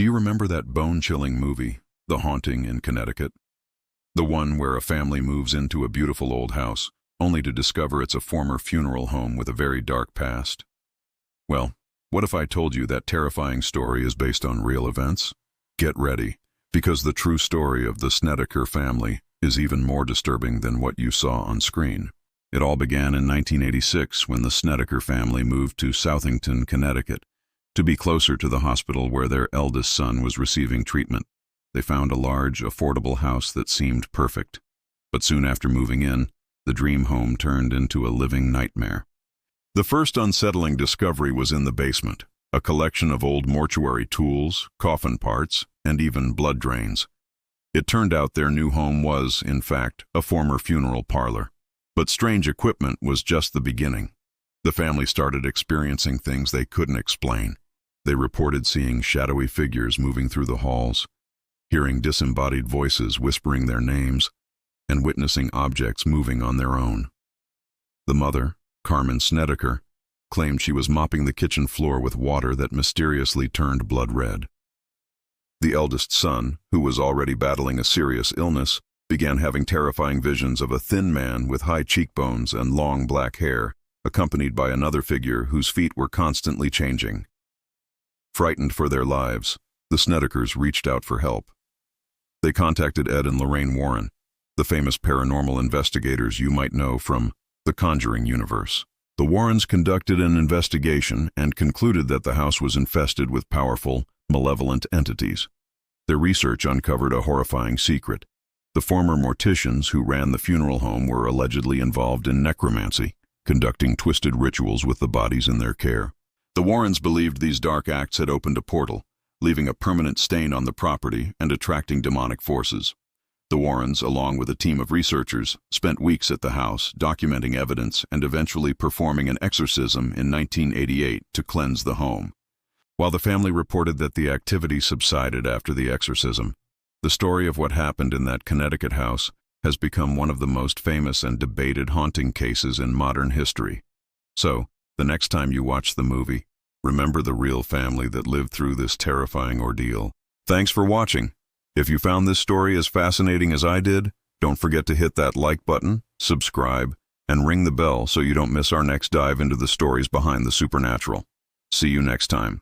Do you remember that bone-chilling movie, The Haunting in Connecticut? The one where a family moves into a beautiful old house, only to discover it's a former funeral home with a very dark past? Well, what if I told you that terrifying story is based on real events? Get ready, because the true story of the Snedeker family is even more disturbing than what you saw on screen. It all began in 1986 when the Snedeker family moved to Southington, Connecticut, to be closer to the hospital where their eldest son was receiving treatment. They found a large, affordable house that seemed perfect. But soon after moving in, the dream home turned into a living nightmare. The first unsettling discovery was in the basement, a collection of old mortuary tools, coffin parts, and even blood drains. It turned out their new home was, in fact, a former funeral parlor. But strange equipment was just the beginning. The family started experiencing things they couldn't explain. They reported seeing shadowy figures moving through the halls, hearing disembodied voices whispering their names, and witnessing objects moving on their own. The mother, Carmen Snedeker, claimed she was mopping the kitchen floor with water that mysteriously turned blood red. The eldest son, who was already battling a serious illness, began having terrifying visions of a thin man with high cheekbones and long black hair, accompanied by another figure whose feet were constantly changing. Frightened for their lives, the Snedekers reached out for help. They contacted Ed and Lorraine Warren, the famous paranormal investigators you might know from the Conjuring universe. The Warrens conducted an investigation and concluded that the house was infested with powerful, malevolent entities. Their research uncovered a horrifying secret. The former morticians who ran the funeral home were allegedly involved in necromancy, conducting twisted rituals with the bodies in their care. The Warrens believed these dark acts had opened a portal, leaving a permanent stain on the property and attracting demonic forces. The Warrens, along with a team of researchers, spent weeks at the house, documenting evidence and eventually performing an exorcism in 1988 to cleanse the home. While the family reported that the activity subsided after the exorcism, the story of what happened in that Connecticut house has become one of the most famous and debated haunting cases in modern history. So, the next time you watch the movie, remember the real family that lived through this terrifying ordeal. Thanks for watching. If you found this story as fascinating as I did, don't forget to hit that like button, subscribe, and ring the bell so you don't miss our next dive into the stories behind the supernatural. See you next time.